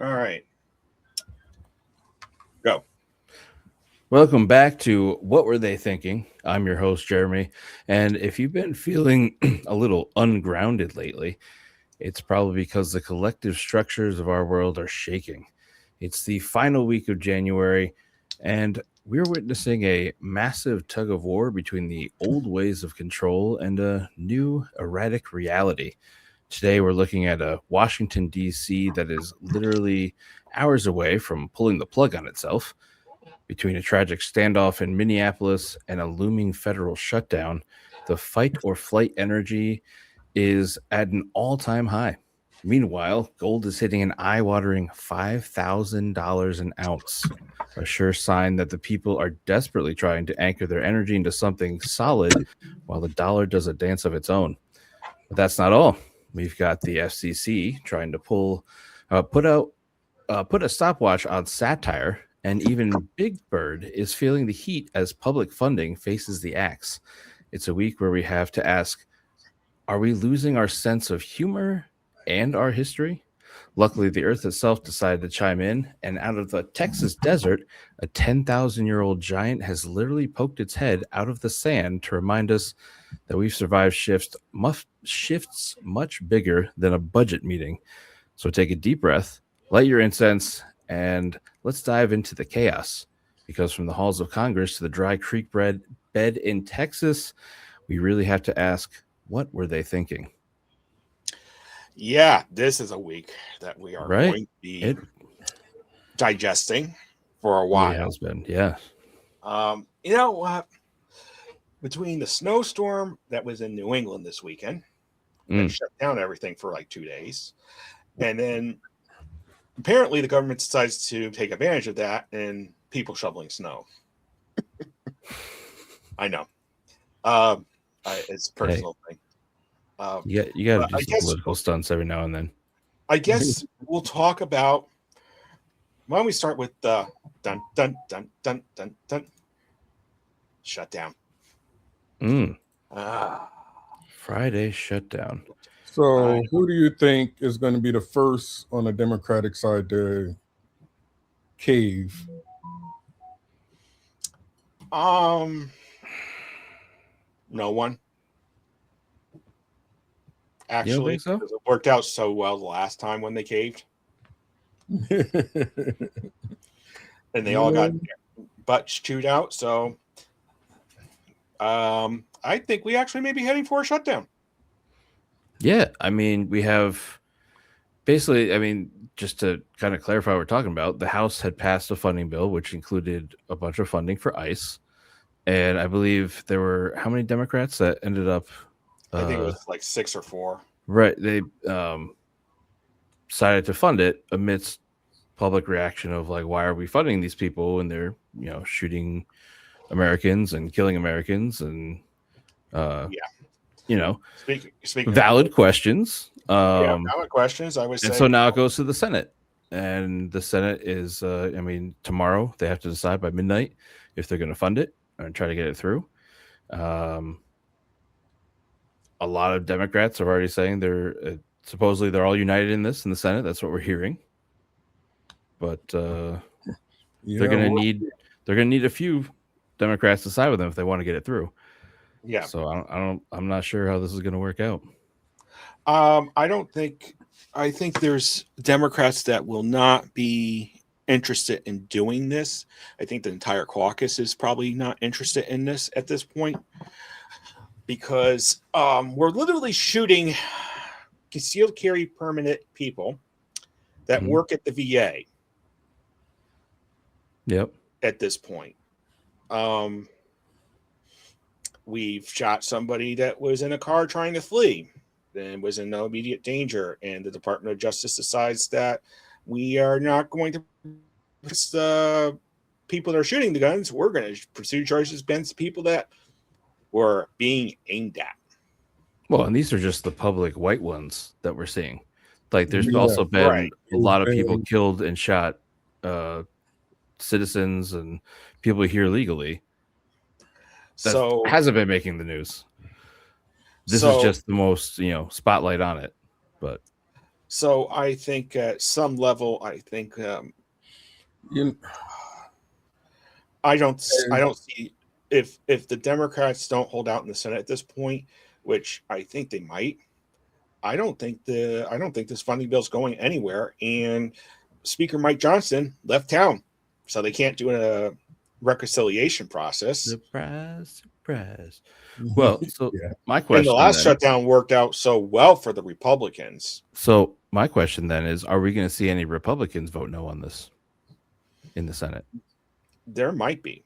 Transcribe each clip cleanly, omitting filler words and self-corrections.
All right. Go. Welcome back to What Were They Thinking? I'm your host, Jeremy. And if you've been feeling a little ungrounded lately, it's probably because the collective structures of our world are shaking. It's the final week of January, and we're witnessing a massive tug of war between the old ways of control and a new erratic reality. Today, we're looking at a Washington, D.C. that is literally hours away from pulling the plug on itself. Between a tragic standoff in Minneapolis and a looming federal shutdown, the fight or flight energy is at an all time high. Meanwhile, gold is hitting an eye watering $5,000 an ounce, a sure sign that the people are desperately trying to anchor their energy into something solid while the dollar does a dance of its own. But that's not all. We've got the FCC trying to put out put a stopwatch on satire, and even Big Bird is feeling the heat as public funding faces the axe. It's a week where we have to ask, are we losing our sense of humor and our history? Luckily, the Earth itself decided to chime in, and out of the Texas desert, a 10,000-year-old giant has literally poked its head out of the sand to remind us that we've survived shifts much bigger than a budget meeting. So take a deep breath, light your incense, and let's dive into the chaos. Because from the halls of Congress to the dry creek bed in Texas, we really have to ask, what were they thinking? Yeah, this is a week that we are Right? going to be It digesting for a really while. has been. Yeah. You know what? Between the snowstorm that was in New England this weekend, that Mm. shut down everything for like 2 days, and then apparently the government decides to take advantage of that and people shoveling snow. I know. Um, it's a Hey, personal thing. Um, you got to but do some political stunts every now and then. I guess we'll talk about. Why don't we start with the dun dun dun dun dun dun shutdown? Mm. Ah, Friday shutdown. I So, who do you think is going to be the first on the Democratic side to cave? um, no one You don't actually think so? because it worked out so well the last time when they caved and they all got Yeah. butts chewed out. So, I think we actually may be heading for a shutdown. Yeah. I mean, we have basically, I mean, just to kind of clarify what we're talking about, the House had passed a funding bill, which included a bunch of funding for ICE. And I believe there were how many Democrats that ended up, I think it uh, was like 6 or 4. right? They decided to fund it amidst public reaction of like, why are we funding these people and they're, shooting Americans and killing Americans and, uh, Yeah. you know, Speaking of valid questions. yeah, valid questions. I would And say so now it goes to the Senate. And the Senate is, I mean, tomorrow they have to decide by midnight if they're going to fund it and try to get it through. Um, a lot of Democrats are already saying they're supposedly they're all united in this in the Senate. That's what we're hearing. But they're Yeah, going to well, need a few Democrats to side with them if they want to get it through. yeah. So I'm not sure how this is going to work out. I don't think. I think there's Democrats that will not be interested in doing this. I think the entire caucus is probably not interested in this at this point because we're literally shooting concealed carry permanent people that Mhm. work at the VA Yep. at this point. Um, we've shot somebody that was in a car trying to flee and was in no immediate danger, and the Department of Justice decides that we are not going to the people that are shooting the guns. We're going to pursue charges against people that were being aimed at. Well, and these are just the public white ones that we're seeing. Like, there's yeah, also Right. been a lot of people killed and shot, uh, citizens and people here legally that So, hasn't been making the news. This is so, just the most, spotlight on it. But So I think at some level, I think You, I don't see if the Democrats don't hold out in the Senate at this point, which I think they might. I don't think this funding bill's going anywhere. And Speaker Mike Johnson left town, so they can't do a reconciliation process. Surprise, surprise. Well, so yeah. my question, And the last then, shutdown worked out so well for the Republicans. So my question then is: are we going to see any Republicans vote no on this in the Senate? There might be.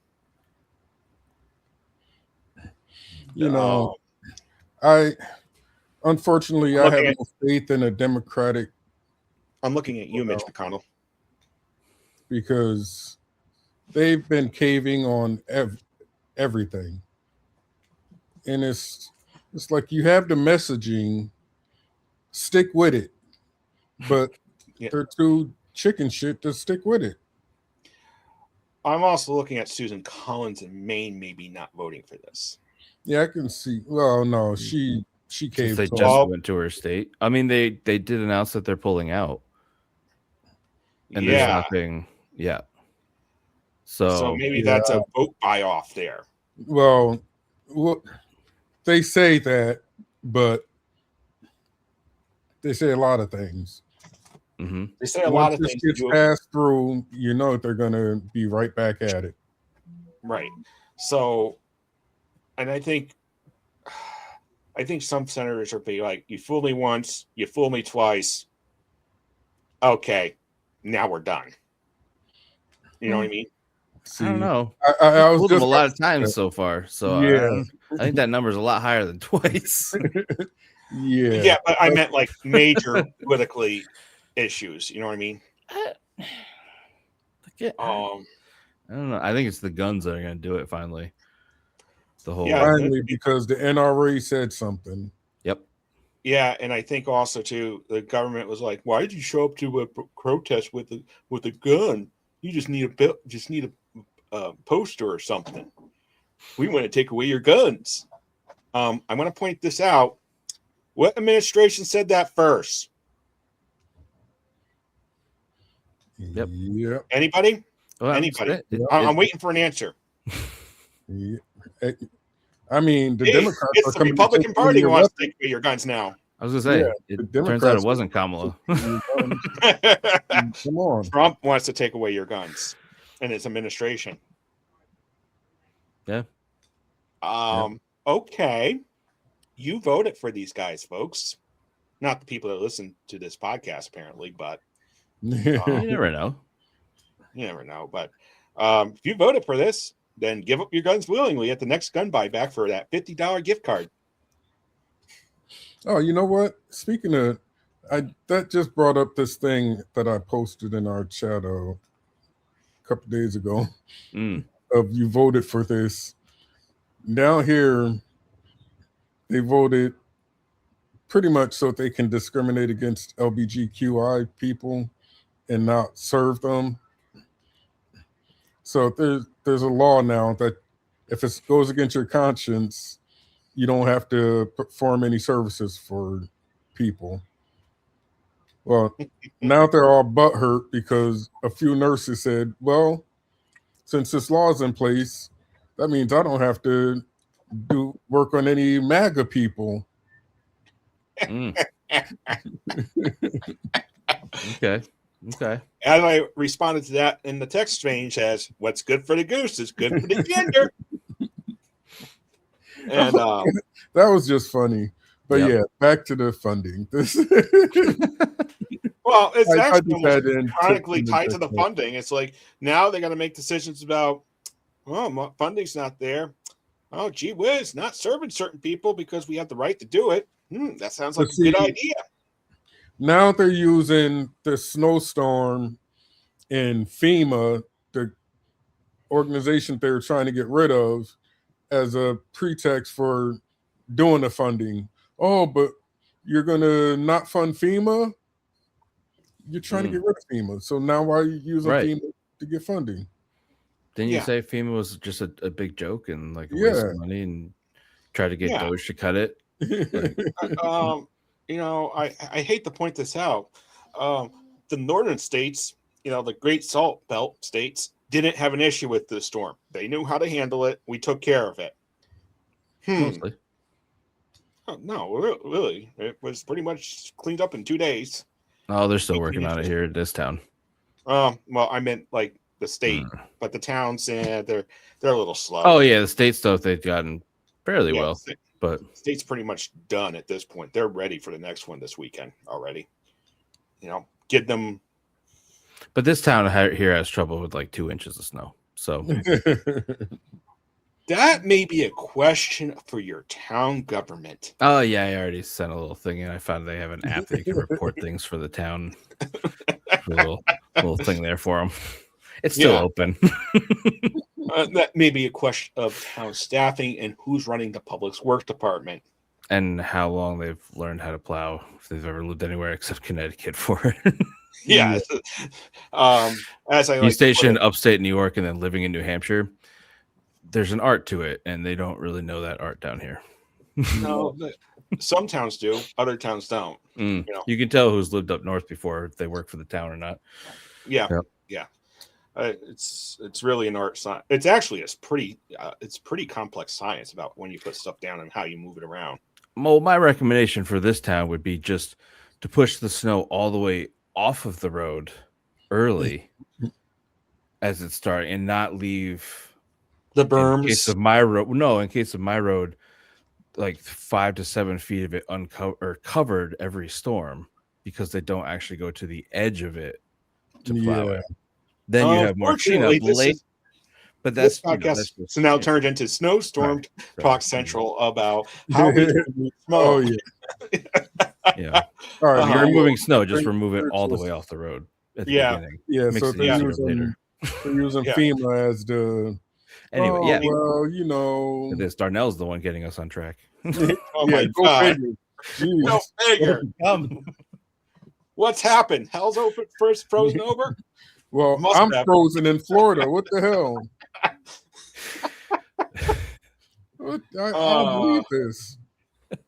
You know, unfortunately I have no faith in a Democratic. I'm looking at you, Mitch McConnell, because they've been caving on everything, and it's like you have the messaging, stick with it, but they're too chicken shit to stick with it. I'm also looking at Susan Collins in Maine, maybe not voting for this. Yeah, I can see. Well, no, she caved. They just went to her state. I mean, they did announce that they're pulling out, and there's nothing. Yeah. So maybe that's a vote buy off there. Well, they say that, but they say a lot of things. Mm-hmm. They say a lot of things. Once this gets passed through, you know they're going to be right back at it. Right. So, and I think some senators are be like, "You fooled me once, you fooled me twice. Okay, now we're done." You know what I mean? See, I don't know. I was fooled them a lot of times so far, so yeah. I think that number is a lot higher than twice. Yeah, but I meant like major politically issues. You know what I mean? I don't know. I think it's the guns that are going to do it finally. Finally, because the NRA said something. Yep. Yeah, and I think also too, the government was like, "Why did you show up to a protest with a gun? You just need a poster or something. We want to take away your guns." I want to point this out. What administration said that first? Yep. Anybody? Well, anybody? I'm waiting for an answer. Yeah. I mean, the Democrats it's the Republican Party who wants to take away your guns now. I was going to say, it turns out it wasn't Kamala. Come on. Trump wants to take away your guns and his administration. Yeah. Okay. You voted for these guys, folks. Not the people that listen to this podcast, apparently, but you never know. You never know. But if you voted for this, then give up your guns willingly at the next gun buyback for that $50 gift card. Oh, you know what? Speaking of, that just brought up this thing that I posted in our chat a couple days ago. Of you voted for this. Down here, they voted pretty much so they can discriminate against LGBTQI people and not serve them. So there's a law now that if it goes against your conscience, you don't have to perform any services for people. Well, now they're all butthurt because a few nurses said, well, since this law is in place, that means I don't have to do work on any MAGA people. Okay. And I responded to that in the text exchange as, "What's good for the goose is good for the gander." And that was just funny. But yeah, back to the funding. Well, it's actually chronically tied to the funding. It's like now they got to make decisions about, well, funding's not there. Oh, gee whiz, not serving certain people because we have the right to do it. That sounds like a good idea. Now they're using the snowstorm in FEMA, the organization they're trying to get rid of, as a pretext for doing the funding. Oh, but you're going to not fund FEMA? You're trying to get rid of FEMA. So now why are you using FEMA to get funding? Didn't you say FEMA was just a big joke and like a waste of money and try to get Doge to cut it? I hate to point this out. The northern states, the Great Salt Belt states, didn't have an issue with the storm. They knew how to handle it. We took care of it. Mostly. Oh, no, really. It was pretty much cleaned up in 2 days. Oh, they're still working on it here in this town. Well, I meant like the state, but the towns, they're a little slow. Oh yeah, the state stuff they've gotten fairly well, but state's pretty much done at this point. They're ready for the next one this weekend already. Get them. But this town here has trouble with like 2 inches of snow. So that may be a question for your town government. Oh yeah, I already sent a little thing and I found they have an app that you can report things for the town. A little thing there for them. It's still open. That may be a question of town staffing and who's running the public works department. And how long they've learned how to plow, if they've ever lived anywhere except Connecticut for it. Yeah. As I you stationed upstate New York and then living in New Hampshire, there's an art to it, and they don't really know that art down here. No, some towns do, other towns don't. You can tell who's lived up north before if they work for the town or not. Yeah. It's really an art science. It's actually it's pretty complex science about when you put stuff down and how you move it around. Well, my recommendation for this town would be just to push the snow all the way off of the road early as it's starting and not leave the berms. In case of my road, in case of my road, like 5 to 7 feet of it covered every storm because they don't actually go to the edge of it to plow it. Then you have more cleanup late. But that's podcast so now turned into Snowstorm Talk Central about how we remove snow. Yeah. All right. You're removing snow, just remove it all the way off the road at the beginning. Yeah. So they're using FEMA as the anyway. Well, this Darnell's the one getting us on track. Oh my God. Go figure. What's happened? Hell's open first frozen over? Well, I'm frozen in Florida. What the hell? I don't believe this.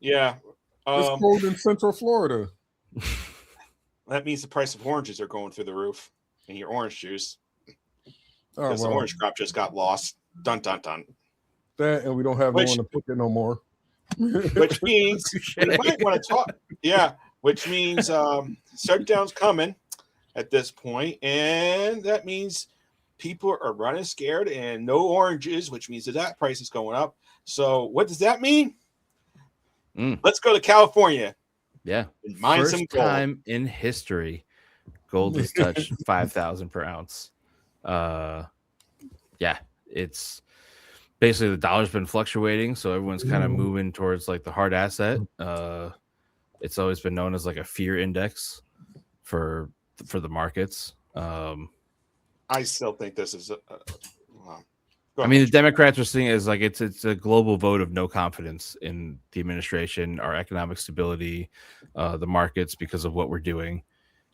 Yeah. It's cold in Central Florida. That means the price of oranges are going through the roof and your orange juice. Because the orange crop just got lost. Dun, dun, dun. That, and we don't have no one to pick it no more. Which means we might want to talk. Yeah. Which means shutdown's coming at this point, and that means people are running scared and no oranges, which means that price is going up. So what does that mean? Let's go to California. Yeah. And mine First some gold. Time in history, gold has touched 5,000 per ounce. It's basically the dollar's been fluctuating, so everyone's kind of moving towards like the hard asset. It's always been known as like a fear index for the markets. I still think this is the Democrats are seeing it as like it's a global vote of no confidence in the administration, our economic stability, the markets because of what we're doing.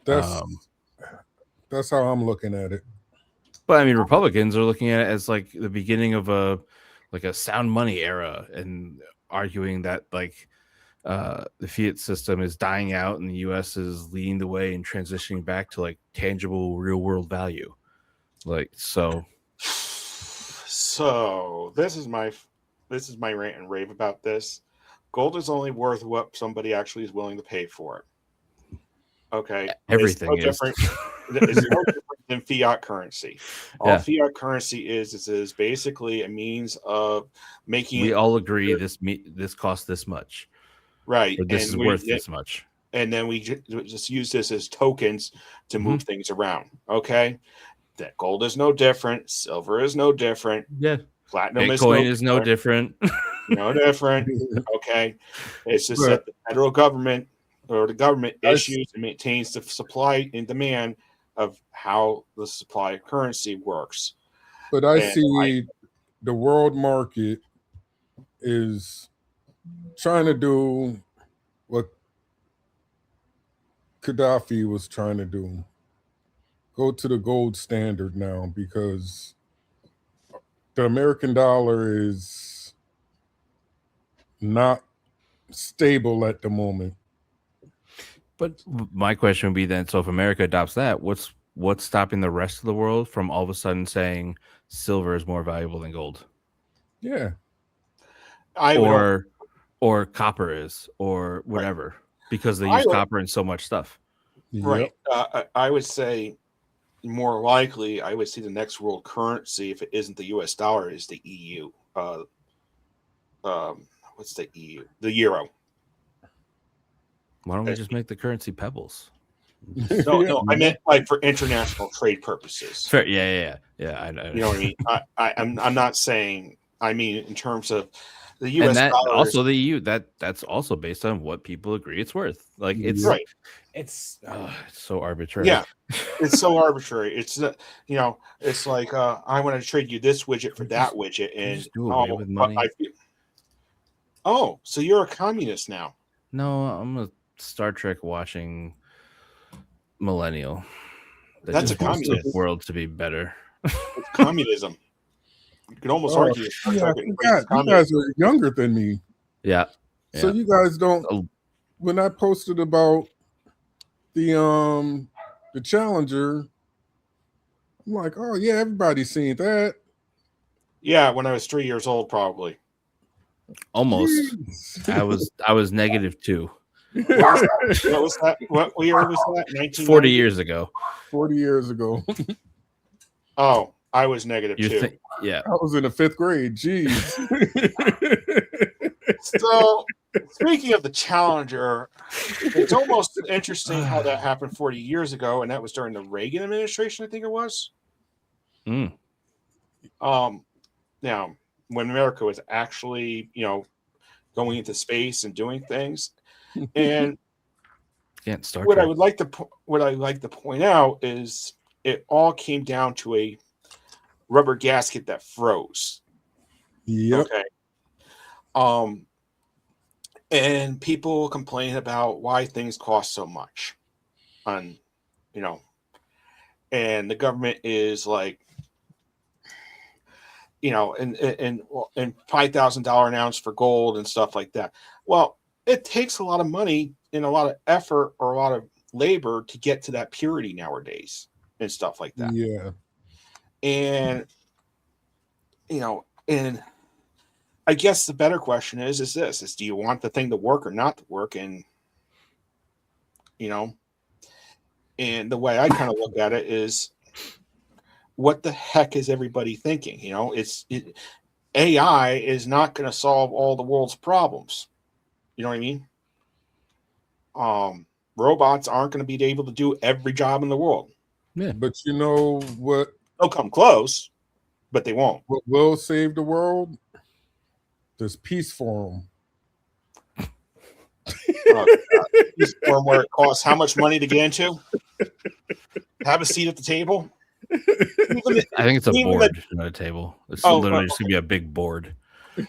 That's how I'm looking at it. But Republicans are looking at it as like the beginning of a sound money era and arguing that like the fiat system is dying out and the U.S. is leading the way and transitioning back to like tangible real world value. So this is my rant and rave about this. Gold is only worth what somebody actually is willing to pay for it. Okay, everything is different. It's no different than fiat currency. All fiat currency is basically a means of making. We all agree this costs this much, right? Or this is worth this much, and then we just use this as tokens to move things around. Okay, that gold is no different. Silver is no different. Yeah, platinum Bitcoin is no different. No different. Okay, it's just that the federal government or the government issues and maintains the supply and demand of how the supply of currency works. But I see the world market is trying to do what Gaddafi was trying to do. Go to the gold standard now because the American dollar is not stable at the moment. But my question would be then: so if America adopts that, what's stopping the rest of the world from all of a sudden saying silver is more valuable than gold? Yeah. Or copper is, or whatever, because they use copper in so much stuff. Right. I would say more likely, I would see the next world currency, if it isn't the U.S. dollar, is the EU. What's the EU? The euro. Why don't we just make the currency pebbles? No, I meant like for international trade purposes. Fair, yeah. I You know what I mean? I'm not saying. I mean, in terms of the U.S. and that dollar, also the EU. That's also based on what people agree it's worth. Like it's right. It's so arbitrary. Yeah, it's so arbitrary. It's it's like I want to trade you this widget for that widget, and just do away with money. So you're a communist now? No, I'm a Star Trek watching millennial. That's a communist. The world to be better. It's communism. You could almost argue. You guys are younger than me. Yeah. So you guys don't. When I posted about the Challenger, I'm like, oh yeah, everybody's seen that. Yeah, when I was 3 years old, probably. Almost. Jeez. I was -2. What was that? What year was that? 40 years ago. 40 years ago. Oh, I was -2. Yeah. I was in the 5th grade. Jeez. So, speaking of the Challenger, it's almost interesting how that happened 40 years ago, and that was during the Reagan administration, I think it was. Now, when America was actually, going into space and doing things, and what I would like to point out is it all came down to a rubber gasket that froze. Yep. Okay. And people complain about why things cost so much, and the government is like, and $5,000 an ounce for gold and stuff like that. Well, it takes a lot of money and a lot of effort or a lot of labor to get to that purity nowadays and stuff like that. Yeah. And and I guess the better question is do you want the thing to work or not to work? And and the way I kind of look at it is, what the heck is everybody thinking? AI is not going to solve all the world's problems. You know what I mean? Robots aren't going to be able to do every job in the world. Yeah, but you know what? They'll come close, but they won't. What will save the world? There's Peace Forum. Peace Forum, where it costs how much money to get into? Have a seat at the table. I think it's a board, not a table. It's literally just gonna be a big board.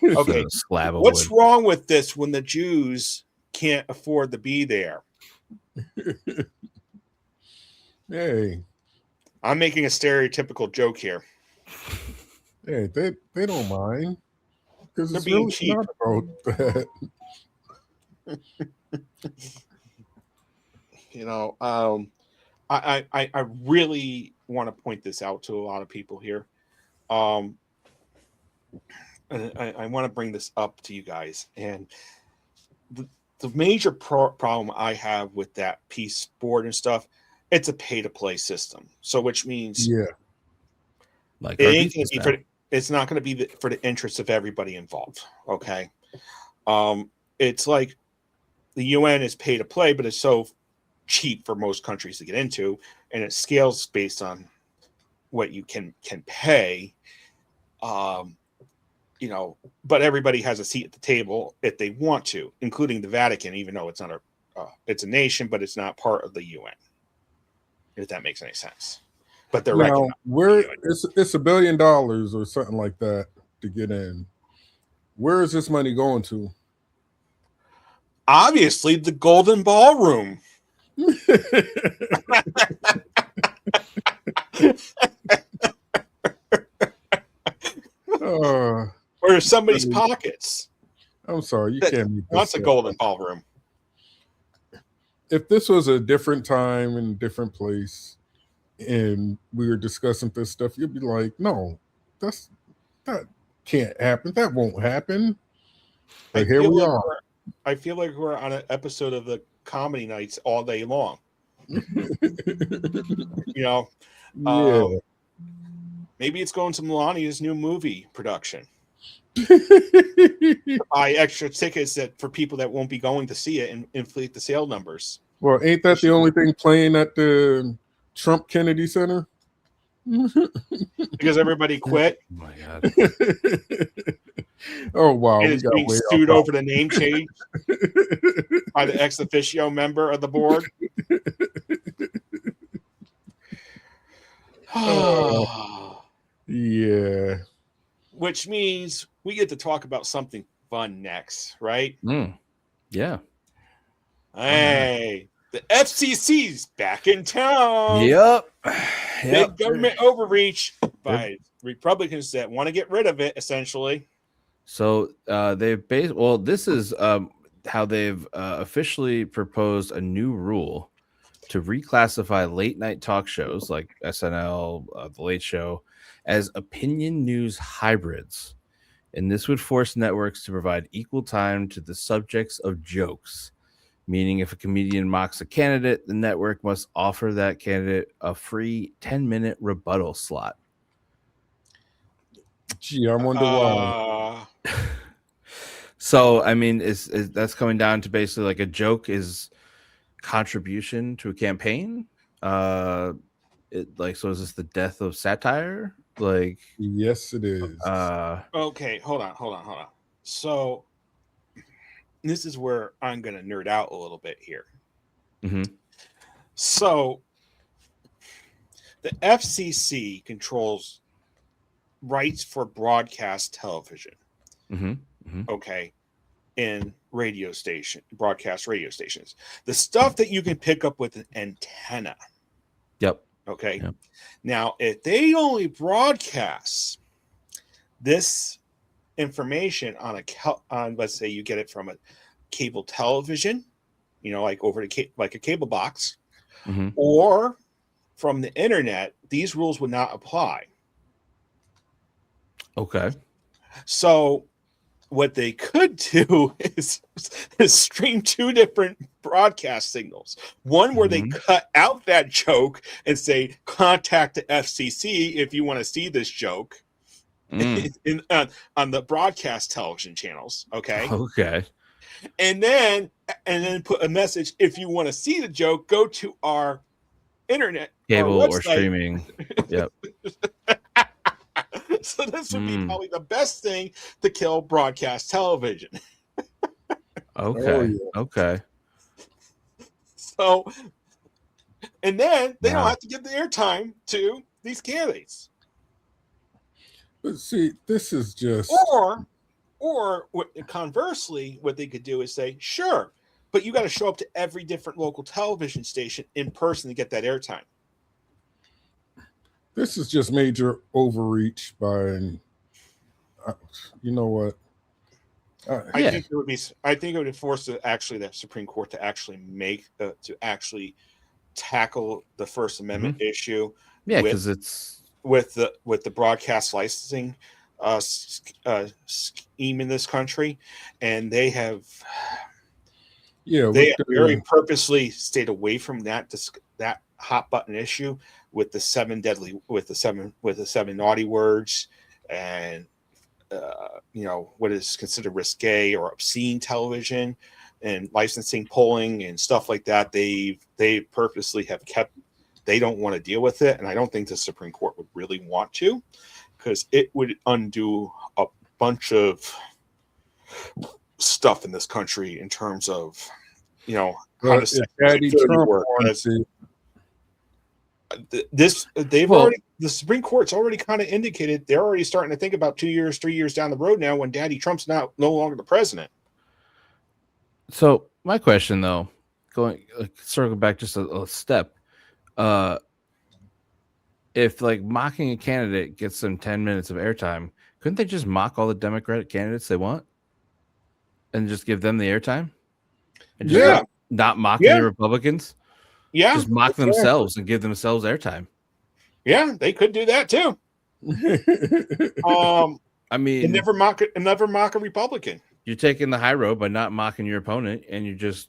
Okay, a slab of what's wood. wrong with this when the Jews can't afford to be there? Hey, I'm making a stereotypical joke here. Hey, they don't mind because it's being really cheap. not about that. I really want to point this out to a lot of people here. And I want to bring this up to you guys. And the major problem I have with that peace board and stuff, it's a pay-to-play system. So, which means, like it's not going to be for the interest of everybody involved. Okay, it's like the UN is pay-to-play, but it's so cheap for most countries to get into, and it scales based on what you can pay. But everybody has a seat at the table if they want to, including the Vatican, even though it's not it's a nation, but it's not part of the UN. If that makes any sense. But they're now it's $1 billion or something like that to get in. Where is this money going to? Obviously, the Golden Ballroom. Or somebody's pockets. I'm sorry, you can't make this That's a Golden Ballroom. if this was a different time and different place, and we were discussing this stuff, you'd be like, "No, that can't happen. That won't happen." But here we are. I feel like we're on an episode of the Comedy Nights all day long. Yeah. Maybe it's going to Melania's new movie production. Buy extra tickets for people that won't be going to see it and inflate the sale numbers. Well, ain't that the only thing playing at the Trump Kennedy Center? Because everybody quit. Oh my God. Oh wow. And it's being sued over the name change by the ex officio member of the board. Yeah. Which means we get to talk about something fun next, right? Yeah. Hey, the FCC's back in town. Yep. Big government overreach by Republicans that want to get rid of it, essentially. So this is how they've officially proposed a new rule to reclassify late night talk shows like SNL, The Late Show, as opinion news hybrids. And this would force networks to provide equal time to the subjects of jokes. Meaning if a comedian mocks a candidate, the network must offer that candidate a free 10-minute rebuttal slot. Gee, I wonder why. So, I mean, is that's coming down to basically like a joke is contribution to a campaign? So is this the death of satire? Like, yes, it is. Okay, hold on. So this is where I'm going to nerd out a little bit here. Mm-hmm. So the FCC controls rights for broadcast television. Mm-hmm. Mm-hmm. Okay. In broadcast radio stations. The stuff that you can pick up with an antenna. Yep. Okay. Yep. Now, if they only broadcast this information on let's say you get it from a cable television, like over like a cable box, mm-hmm. or from the internet, these rules would not apply. Okay. So what they could do is stream two different broadcast signals. One where they cut out that joke and say, contact the FCC if you want to see this joke on the broadcast television channels. Okay. Okay. And then put a message. If you want to see the joke, go to our internet cable or streaming. Yep. So this would be probably the best thing to kill broadcast television. Okay. Okay. So, and then they don't have to give the airtime to these candidates. But see, this is just or conversely, what they could do is say, sure, but you got to show up to every different local television station in person to get that airtime. This is just major overreach by, you know what? I think it would force the Supreme Court to actually tackle the First Amendment issue. Yeah, because it's with the broadcast licensing scheme in this country, and they have very purposely stayed away from that hot button issue with the seven naughty words and what is considered risque or obscene television and licensing polling and stuff like that. They purposely have they don't want to deal with it, and I don't think the Supreme Court would really want to, because it would undo a bunch of stuff in this country in terms of how to say Daddy Trump the Supreme Court's already kind of indicated they're already starting to think about 2 years, 3 years down the road now when Daddy Trump's no longer the president. So my question, though, circle back just a step, if like mocking a candidate gets them 10 minutes of airtime, couldn't they just mock all the Democratic candidates they want and just give them the airtime? And not mocking the Republicans. Yeah, just mock themselves and give themselves airtime. Yeah, they could do that too. I mean, and never mock a Republican. You're taking the high road by not mocking your opponent, and you're just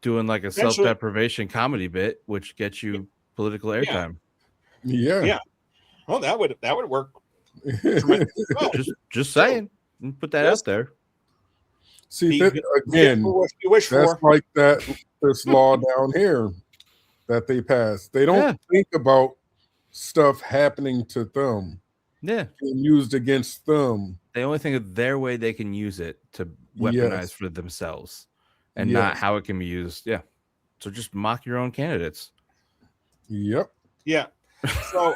doing like a self-deprivation comedy bit, which gets you political airtime. Yeah. Well, that would work. Well. Just saying. Put that out there. See, again, that's like this law down here that they passed. They don't think about stuff happening to them. Yeah. Being used against them. They only think of their way they can use it to weaponize for themselves and not how it can be used. Yeah. So just mock your own candidates. Yep. Yeah. So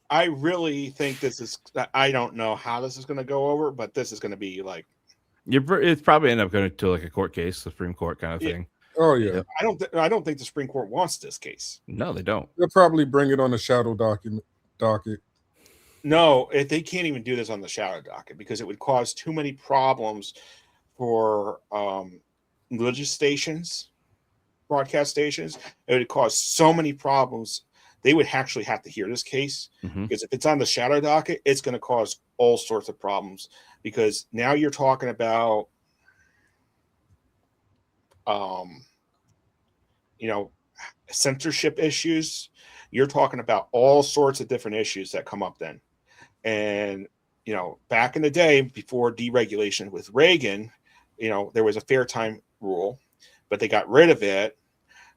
I really think this is, I don't know how this is going to go over, but this is going to be like, it's probably end up going to like a court case, Supreme Court kind of thing. Oh yeah. I don't think the Supreme Court wants this case. No, they don't. They'll probably bring it on the shadow docket. No, they can't even do this on the shadow docket because it would cause too many problems for religious stations, broadcast stations. It would cause so many problems. They would actually have to hear this case because if it's on the shadow docket, it's going to cause all sorts of problems because now you're talking about, censorship issues. You're talking about all sorts of different issues that come up then. And, back in the day before deregulation with Reagan, there was a fair time rule, but they got rid of it.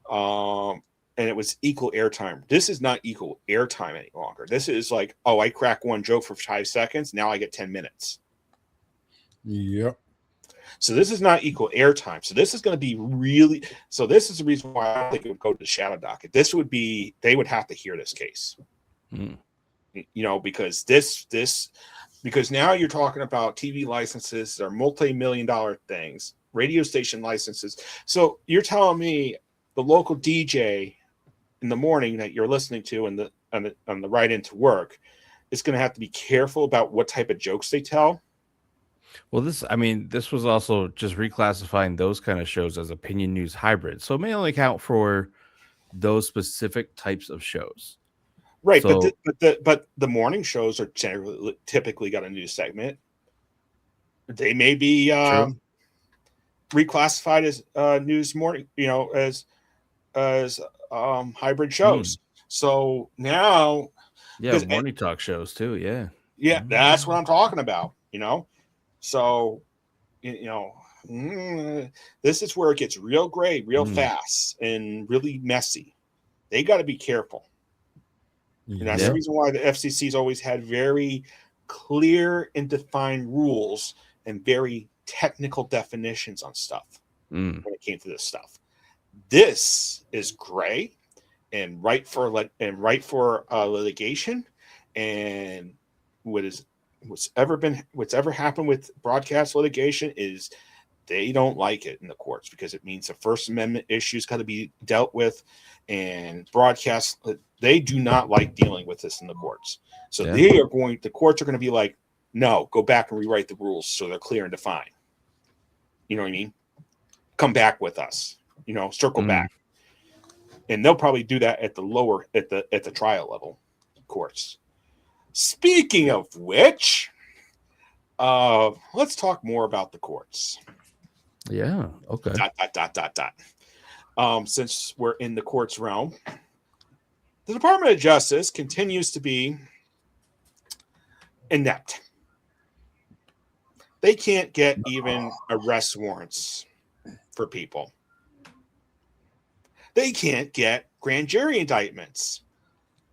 And it was equal airtime. This is not equal airtime any longer. This is like, oh, I crack one joke for 5 seconds. Now I get 10 minutes. Yep. So this is not equal airtime. So this is going to be really, so this is the reason why I don't think it would go to the shadow docket. They would have to hear this case, because now you're talking about TV licenses that are multi-million-dollar things, radio station licenses. So you're telling me the local DJ in the morning that you're listening to on the ride into work is going to have to be careful about what type of jokes they tell. Well, this was also just reclassifying those kind of shows as opinion news hybrid. So it may only count for those specific types of shows. Right. So, but the morning shows are typically got a news segment. They may be reclassified as news morning, as hybrid shows. So now, morning talk shows too. Yeah, that's what I'm talking about. So, this is where it gets real gray, real fast, and really messy. They got to be careful. And that's the reason why the FCC's always had very clear and defined rules and very technical definitions on stuff when it came to this stuff. This is gray and right for litigation, and what's ever happened with broadcast litigation is they don't like it in the courts because it means the First Amendment issues got to be dealt with, and broadcast, they do not like dealing with this in the courts. So the courts are going to be like, no, go back and rewrite the rules so they're clear and defined. You know what I mean? Come back with us, circle back. And they'll probably do that at the trial level courts. Speaking of which, let's talk more about the courts. Yeah. Okay. Since we're in the courts realm, the Department of Justice continues to be inept. They can't get even arrest warrants for people. They can't get grand jury indictments.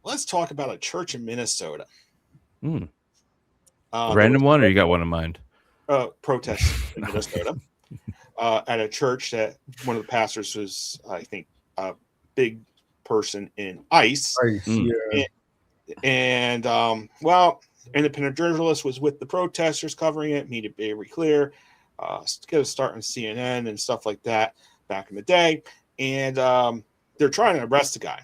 Let's talk about a church in Minnesota. Random one, or you got one in mind? Protest in Minnesota at a church that one of the pastors was, I think, a big person in ICE. And independent journalist was with the protesters covering it, made it very clear. Get a start on CNN and stuff like that back in the day. And they're trying to arrest the guy.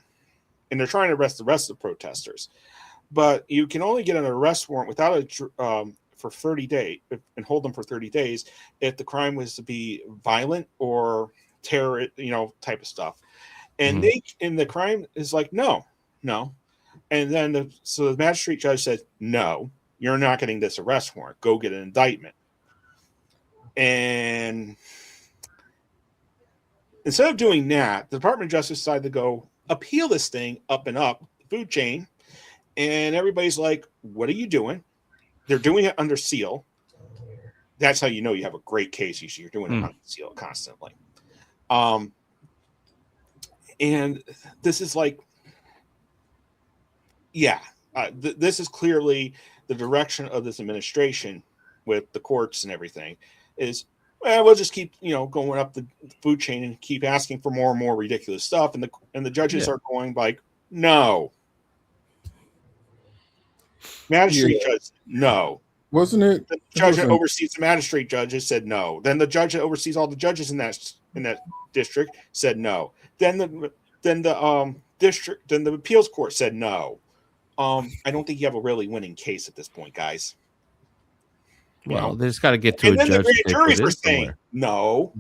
And they're trying to arrest the rest of the protesters. But you can only get an arrest warrant without for 30 days and hold them for 30 days if the crime was to be violent or terror, type of stuff. And the crime is like, no. And then the magistrate judge said, no, you're not getting this arrest warrant. Go get an indictment. And instead of doing that, the Department of Justice decided to go appeal this thing up and up the food chain. And everybody's like, what are you doing? They're doing it under seal. That's how you know you have a great case. You're doing it under seal constantly. And this is like, this is clearly the direction of this administration with the courts and everything is, well, we'll just keep, going up the food chain and keep asking for more and more ridiculous stuff. And the judges are going like, no. Magistrate judge, no. Wasn't it? The judge that oversees the magistrate judges said no. Then the judge that oversees all the judges in that district said no. Then the appeals court said no. I don't think you have a really winning case at this point, guys. Well, they just got to get to and a then judge. The grand juries were saying no,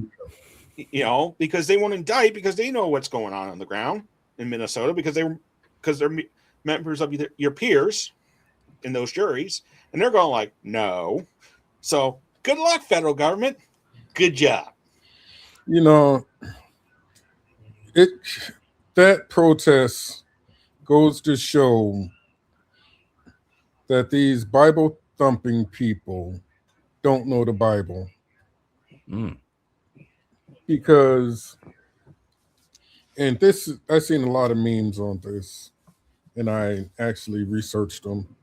because they won't indict because they know what's going on the ground in Minnesota because they're members of your peers in those juries, and they're going like no. So good luck, federal government. Good job. That protest goes to show that these Bible thumping people don't know the Bible. Because, and this, I've seen a lot of memes on this, and I actually researched them.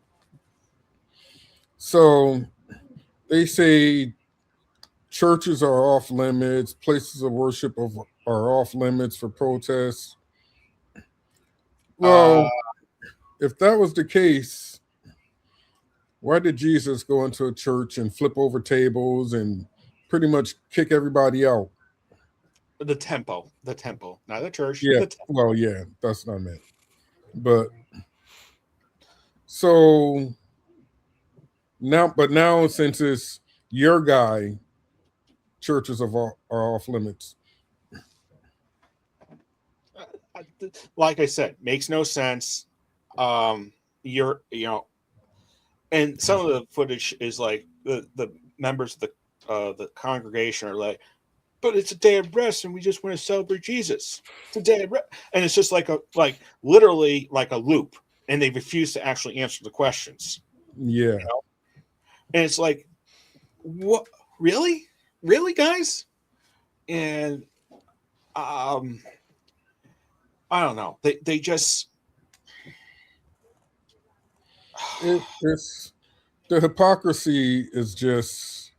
So they say churches are off limits, places of worship are off limits for protests. Well, if that was the case, why did Jesus go into a church and flip over tables and pretty much kick everybody out? The temple, not the church. Yeah, well, yeah, that's not meant. But so now since it's your guy, churches are off limits. Like I said, makes no sense. And some of the footage is like the members of the congregation are like, but it's a day of rest and we just want to celebrate Jesus. It's a day of rest. And it's just literally like a loop. And they refuse to actually answer the questions. Yeah. And it's like, what? Really? Really, guys? And I don't know. They just it's the hypocrisy is just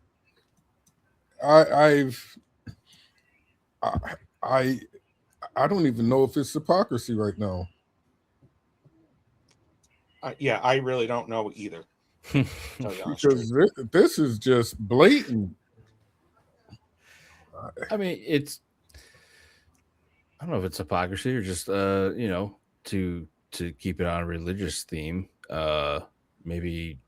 I don't even know if it's hypocrisy right now. I really don't know either. Because this is just blatant. I mean, I don't know if it's hypocrisy or just to keep it on a religious theme. Maybe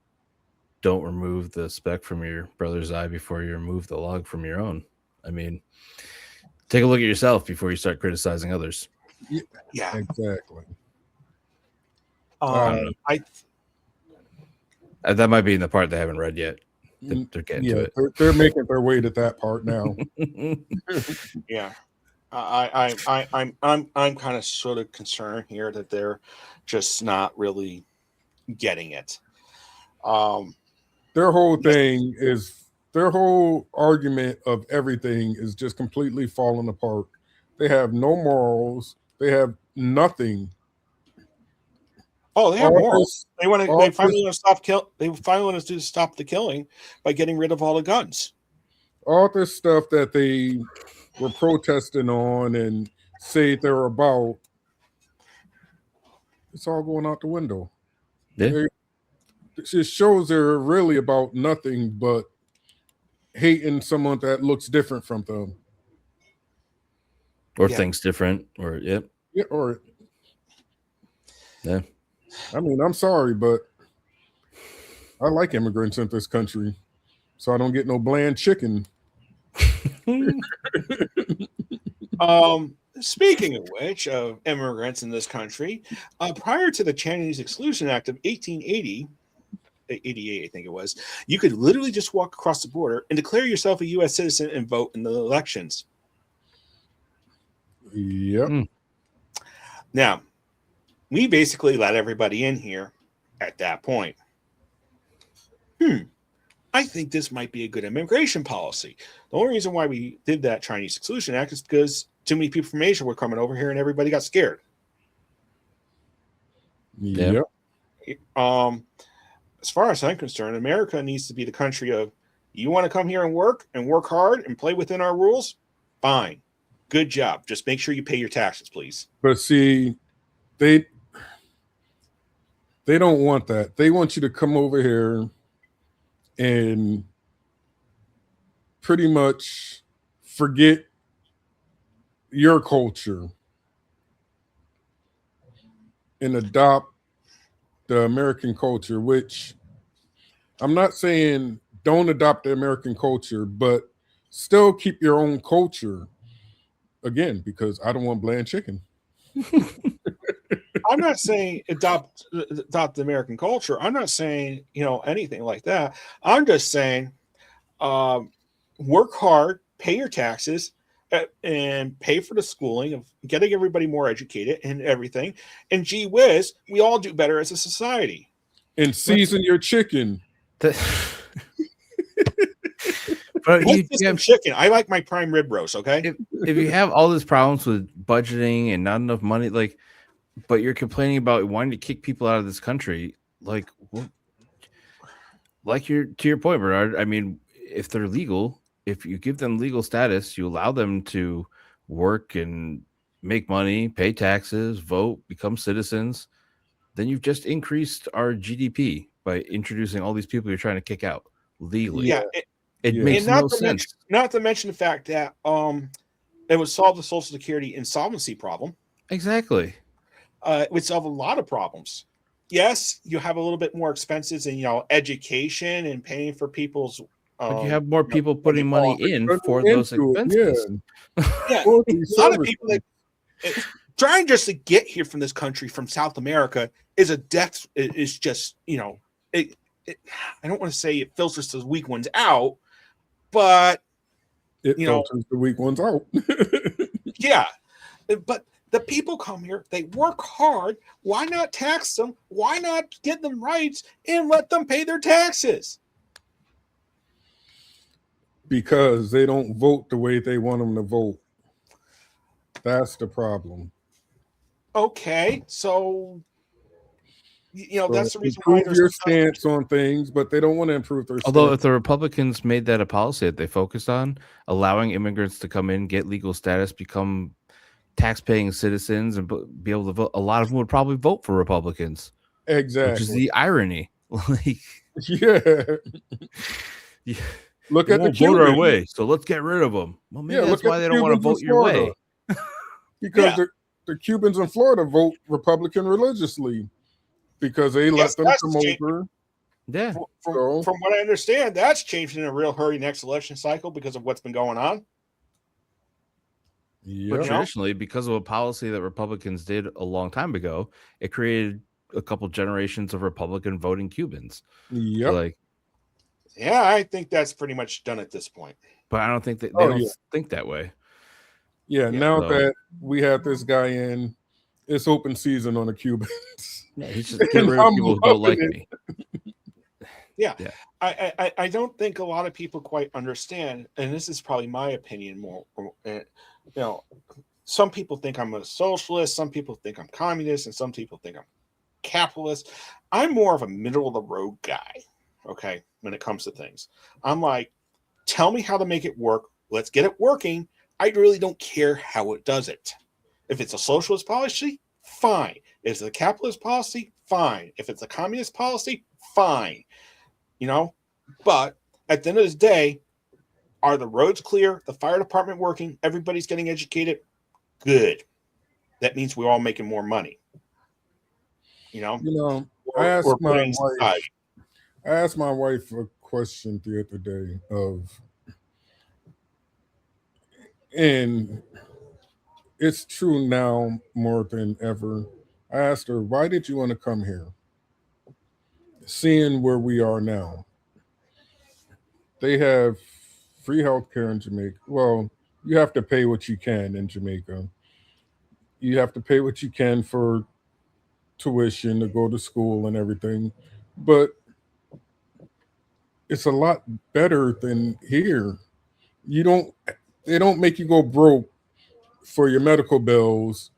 don't remove the speck from your brother's eye before you remove the log from your own. I mean, take a look at yourself before you start criticizing others. Yeah, exactly. That might be in the part they haven't read yet. They're getting to it. They're making their way to that part now. Yeah. I'm kind of sort of concerned here that they're just not really getting it. Their whole thing is their whole argument of everything is just completely falling apart. They have no morals. They have nothing. Oh, they have morals. They finally want to stop They finally want to stop the killing by getting rid of all the guns. All this stuff that they were protesting on and say they're about, it's all going out the window. Yeah. It just shows they're really about nothing but hating someone that looks different from them. Or thinks different. Or, Yeah, I mean, I'm sorry, but I like immigrants in this country, so I don't get no bland chicken. Speaking of which, of immigrants in this country, prior to the Chinese Exclusion Act of 1880, 88, I think it was, you could literally just walk across the border and declare yourself a U.S. citizen and vote in the elections. Yep. Now, we basically let everybody in here at that point. I think this might be a good immigration policy. The only reason why we did that Chinese Exclusion Act is because too many people from Asia were coming over here and everybody got scared. Yep. As far as I'm concerned, America needs to be the country of, you want to come here and work hard and play within our rules? Fine. Good job. Just make sure you pay your taxes, please. But see, they don't want that. They want you to come over here and pretty much forget your culture and adopt the American culture, which I'm not saying don't adopt the American culture, but still keep your own culture. Again, because I don't want bland chicken. I'm not saying adopt the American culture. I'm not saying, anything like that. I'm just saying work hard, pay your taxes, and pay for the schooling of getting everybody more educated and everything. And gee whiz, we all do better as a society. And season your chicken. But chicken. I like my prime rib roast. Okay. If you have all these problems with budgeting and not enough money, but you're complaining about wanting to kick people out of this country, to your point, Bernard. I mean, if they're legal, if you give them legal status, you allow them to work and make money, pay taxes, vote, become citizens, then you've just increased our GDP by introducing all these people you're trying to kick out legally. Yeah. It makes no sense. Not to mention the fact that it would solve the Social Security insolvency problem. Exactly. It would solve a lot of problems. Yes, you have a little bit more expenses in education and paying for people's. But you have more people putting money in for those expenses. Yeah, a lot of people trying just to get here from this country, from South America, is a death. Is just I don't want to say it filters the weak ones out, but it filters the weak ones out. Yeah, but the people come here, they work hard. Why not tax them? Why not get them rights and let them pay their taxes? Because they don't vote the way they want them to vote. That's the problem. Okay, so that's the reason why improve your stance on things, but they don't want to improve their Although stance. if the Republicans made that a policy that they focused on, allowing immigrants to come in, get legal status, become tax-paying citizens, and be able to vote, a lot of them would probably vote for Republicans. Exactly. Which is the irony. Yeah. Look at the Cubans. Vote our way, so let's get rid of them. Well, maybe that's why they don't want to vote your way. Because the Cubans in Florida vote Republican religiously because they let them come over. Yeah. From what I understand, that's changed in a real hurry next election cycle because of what's been going on. But traditionally, because of a policy that Republicans did a long time ago, it created a couple generations of Republican voting Cubans. Yeah. Yeah, I think that's pretty much done at this point. But I don't think that they don't think that way. Yeah, now that we have this guy in, it's open season on the Cubans. Yeah, he's just get rid of people who don't like me. Yeah. I don't think a lot of people quite understand, and this is probably my opinion more. Some people think I'm a socialist, some people think I'm communist, and some people think I'm capitalist. I'm more of a middle of the road guy. Okay, when it comes to things, I'm like, tell me how to make it work. Let's get it working. I really don't care how it does it. If it's a socialist policy, fine. If it's a capitalist policy, fine. If it's a communist policy, fine. But at the end of the day, are the roads clear? The fire department working? Everybody's getting educated? Good. That means we're all making more money. I asked my wife. I asked my wife a question the other day and it's true now more than ever. I asked her, why did you want to come here? Seeing where we are now, they have free healthcare in Jamaica. Well, you have to pay what you can in Jamaica. You have to pay what you can for tuition to go to school and everything. But it's a lot better than here. You don't they don't make you go broke for your medical bills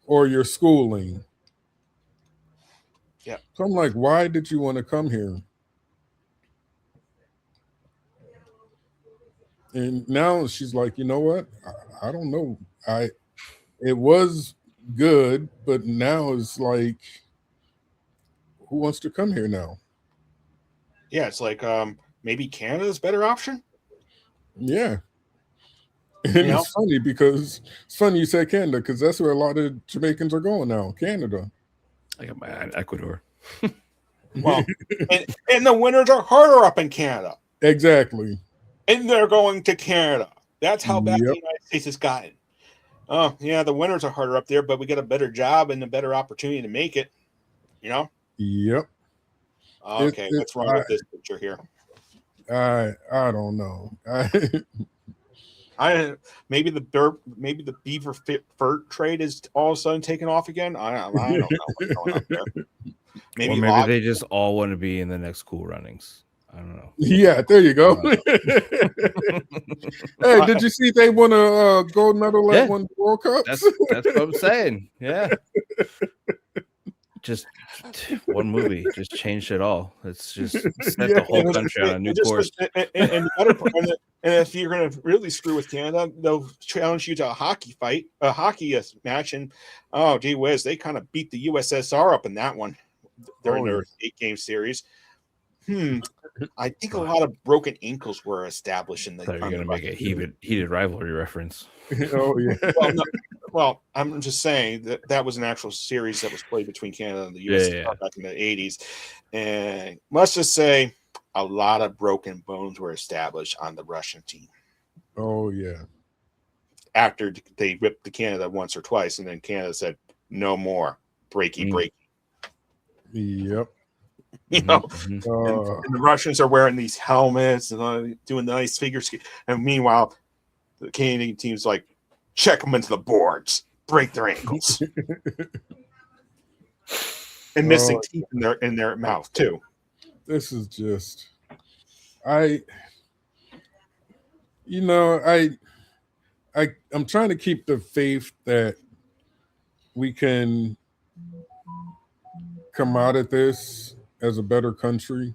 or your schooling. Yeah. So I'm like, why did you want to come here? And now she's like, you know what? I don't know. It was good, but now it's like, who wants to come here now? Yeah, it's like maybe Canada's a better option. Yeah. And You know, it's funny you said Canada because that's where a lot of Jamaicans are going now, Canada. I got my eye on Ecuador. well, and the winters are harder up in Canada, Exactly. and they're going to Canada. That's how bad the Yep. United States has gotten. Oh, yeah, the winters are harder up there, but we get a better job and a better opportunity to make it. You know? Yep. Okay, what's wrong with this picture here? I don't know. I maybe the beaver fur trade is all of a sudden taking off again. I don't know what's going on there. Maybe they just all want to be in the next Cool Runnings. I don't know. Yeah, there you go. Hey, did you see they won a gold medal at one World Cup? That's what I'm saying. Yeah. Just one movie just changed it all. It's just set the whole country on a new course. And if you're going to really screw with Canada, they'll challenge you to a hockey match. And oh, gee whiz, they kind of beat the USSR up in that one during their 8-game series. I think a lot of broken ankles were established in the. You're going to make a heated rivalry reference. Oh yeah. Well, I'm just saying that was an actual series that was played between Canada and the USSR back in the 80s, and let's just say a lot of broken bones were established on the Russian team. Oh yeah. After they ripped the Canada once or twice, and then Canada said no more, breaky. Yep. You know, and the Russians are wearing these helmets and doing the nice figure skate. And meanwhile, the Canadian team's like, check them into the boards, break their ankles, and missing teeth in their mouth too. This is just, I'm trying to keep the faith that we can come out of this as a better country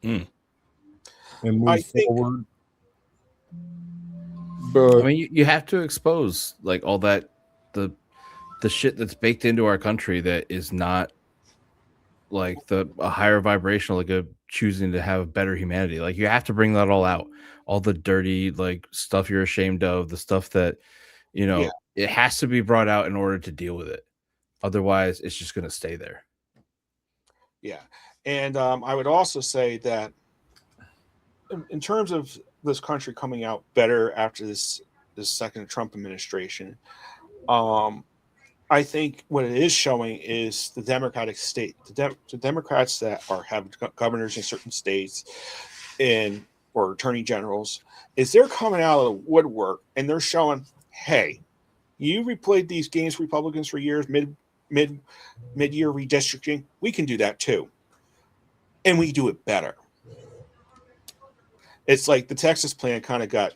and move forward. But I mean, you have to expose like all that the shit that's baked into our country that is not like a higher vibrational, like a choosing to have a better humanity. Like you have to bring that all out, all the dirty like stuff you're ashamed of, the stuff that it has to be brought out in order to deal with it. Otherwise, it's just going to stay there. Yeah, and I would also say that in terms of this country coming out better after this second Trump administration, I think what it is showing is the Democratic state, the Democrats that have governors in certain states or attorney generals, is they're coming out of the woodwork and they're showing, hey, you replayed these games, Republicans, for years, mid-year redistricting. We can do that too, and we do it better. It's like the Texas plan kind of got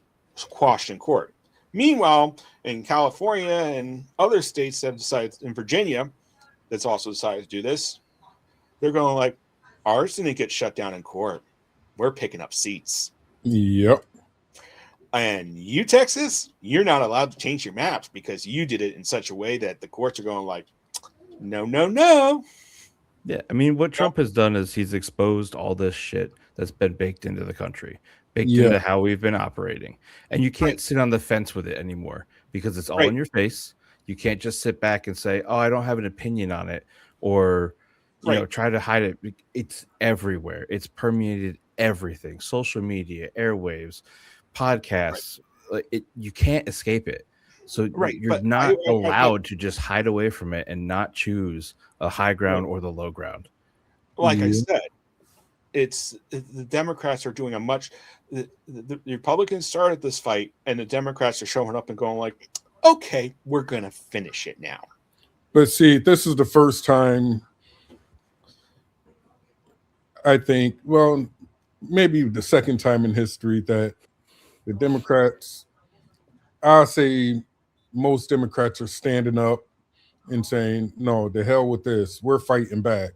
quashed in court. Meanwhile, in California and other states that have decided, in Virginia, that's also decided to do this, they're going like, ours didn't get shut down in court. We're picking up seats. Yep. And you, Texas, you're not allowed to change your maps because you did it in such a way that the courts are going like, no. Yeah, I mean, what Trump has done is he's exposed all this shit that's been baked into the country, into how we've been operating. And you can't sit on the fence with it anymore because it's all in your face. You can't just sit back and say, oh, I don't have an opinion on it. Or, you try to hide it. It's everywhere. It's permeated everything. Social media, airwaves, podcasts. You can't escape it. So you're but not allowed to just hide away from it and not choose a high ground or the low ground. Like I said, it's the Democrats are doing the Republicans started this fight, and the Democrats are showing up and going like, okay, we're going to finish it now. But see, this is the first time, I think, well, maybe the second time in history that the Democrats, I'll say most Democrats are standing up and saying, no, the hell with this. We're fighting back.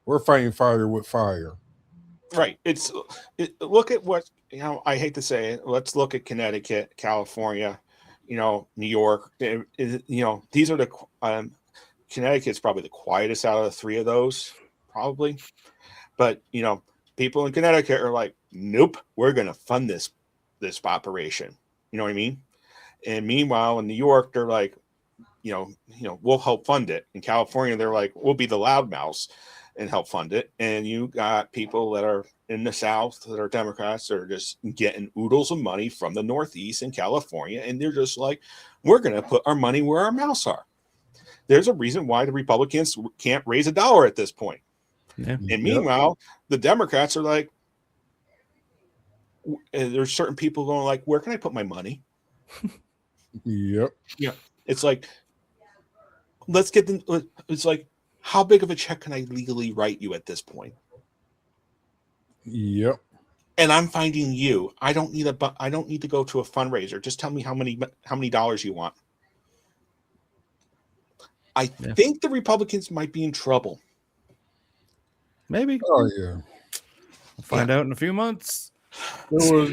We're fighting fire with fire. Right. Look at what, I hate to say it. Let's look at Connecticut, California, New York. These are Connecticut's probably the quietest out of the three of those, probably. But, people in Connecticut are like, nope, we're going to fund this operation. You know what I mean? And meanwhile, in New York, they're like, we'll help fund it. In California, they're like, we'll be the loudmouths and help fund it. And you got people that are in the South that are Democrats that are just getting oodles of money from the Northeast in California. And they're just like, we're going to put our money where our mouths are. There's a reason why the Republicans can't raise $1 at this point. Yeah. And meanwhile, the Democrats are like, there's certain people going like, where can I put my money? Yep. Yeah. It's like, it's like, how big of a check can I legally write you at this point? Yep. And I'm finding you. I don't need to go to a fundraiser. Just tell me how many dollars you want. I think the Republicans might be in trouble. Maybe. Oh yeah. We'll find out in a few months. There was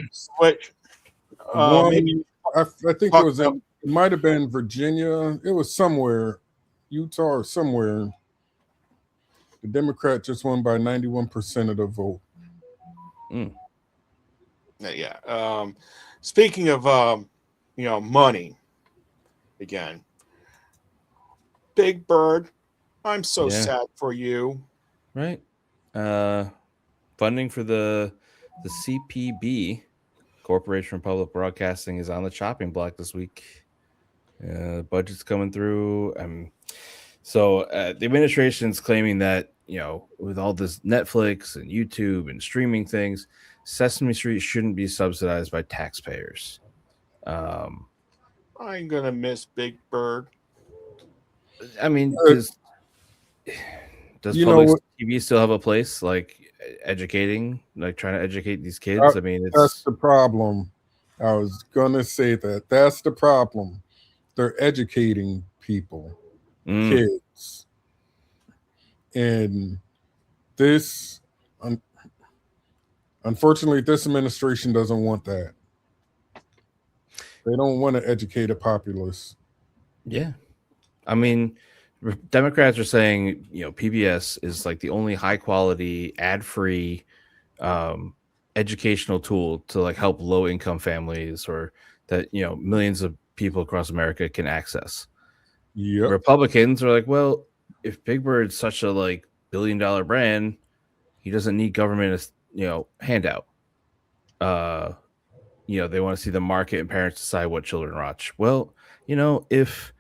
maybe I think it was it might have been Virginia. It was somewhere, Utah or somewhere. The Democrat just won by 91% of the vote. Yeah. Speaking of money, again, Big Bird, I'm so sad for you. Right. Funding for the CPB, Corporation for Public Broadcasting, is on the chopping block this week. Budget's coming through. So the administration's claiming that, with all this Netflix and YouTube and streaming things, Sesame Street shouldn't be subsidized by taxpayers. I'm going to miss Big Bird. I mean, does public TV still have a place, like educating, like trying to educate these kids? I mean, that's the problem. I was going to say that's the problem. They're educating people, kids. And this, unfortunately, this administration doesn't want that. They don't want to educate a populace. Yeah. I mean, Democrats are saying, PBS is like the only high quality, ad-free educational tool to like help low income families, or that, millions of people across America can access. Yep. Republicans are like, well, if Big Bird's such a like billion-dollar brand, he doesn't need government, handout. They want to see the market and parents decide what children watch. Well, if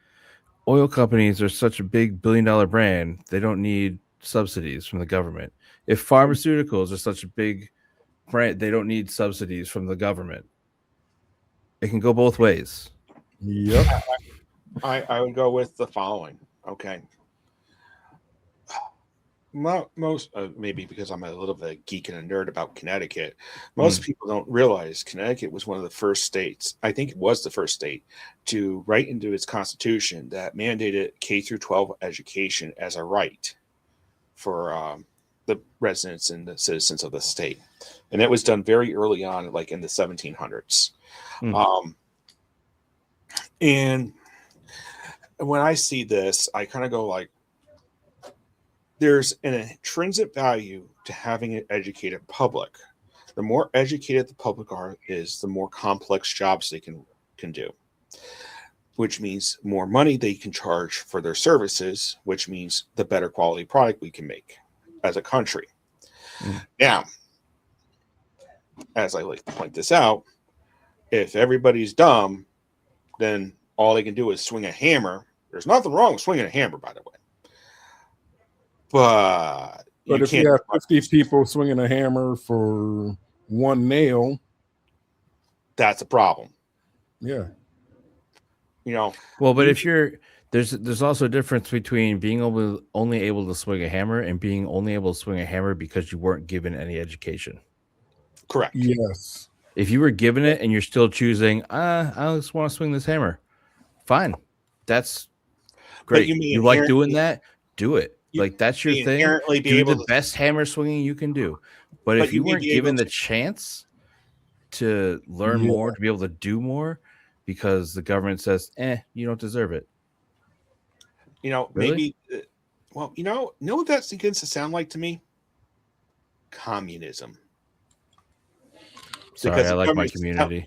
oil companies are such a big billion-dollar brand, they don't need subsidies from the government. If pharmaceuticals are such a big brand, they don't need subsidies from the government. It can go both ways. Yep. I would go with the following. Okay. Most maybe because I'm a little bit of a geek and a nerd about Connecticut, most people don't realize Connecticut was one of the first states. I think it was the first state to write into its constitution that mandated K through 12 education as a right for the residents and the citizens of the state, and it was done very early on, like in the 1700s. And when I see this, I kind of go like, there's an intrinsic value to having an educated public. The more educated the public is, the more complex jobs they can do, which means more money they can charge for their services, which means the better quality product we can make. as a country. Mm. Now, as I like to point this out, if everybody's dumb, then all they can do is swing a hammer. There's nothing wrong with swinging a hammer, by the way. But if you have 50 people swinging a hammer for one nail, that's a problem. Yeah. Well, but if you're there's also a difference between being only able to swing a hammer and being only able to swing a hammer because you weren't given any education. Correct. Yes. If you were given it and you're still choosing, I just want to swing this hammer, fine. That's great. You like doing that? Do it. Like that's your thing. Do the best hammer swinging you can do. But if you weren't given the chance to learn more, to be able to do more, because the government says, you don't deserve it. Maybe, what that begins to sound like to me? Communism. Sorry, I like my community.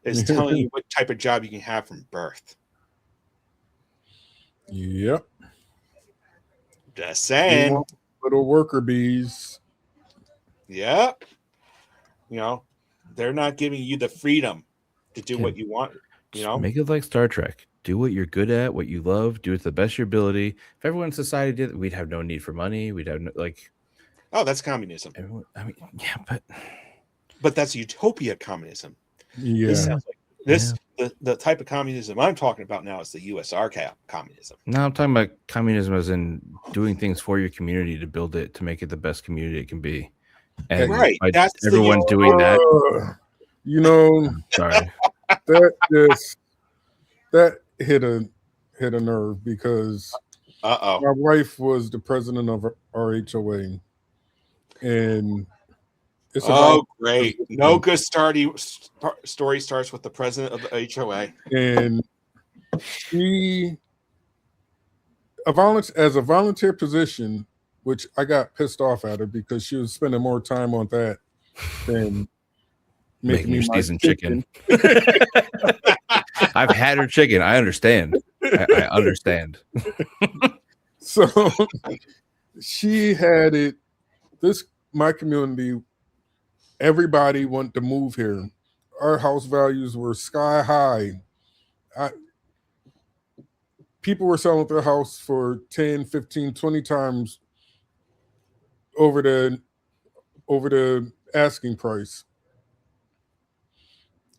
Is telling you what type of job you can have from birth. Yep. Just saying. Little worker bees. Yep. They're not giving you the freedom to do what you want. Make it like Star Trek. Do what you're good at, what you love. Do it to the best of your ability. If everyone in society did it, we'd have no need for money. We'd have Oh, that's communism. But that's utopia communism. Yeah. The type of communism I'm talking about now is the USR communism. No, I'm talking about communism as in doing things for your community to build it, to make it the best community it can be. And that's everyone doing that. Sorry. that hit a nerve because my wife was the president of our HOA, and it's great. No good story starts with the president of the HOA, and she as a volunteer position, which I got pissed off at her because she was spending more time on that than making me seasoned chicken. I've had her chicken. I understand. I understand. So she had it. My community, everybody wanted to move here. Our house values were sky high. People were selling their house for 10, 15, 20 times over the asking price.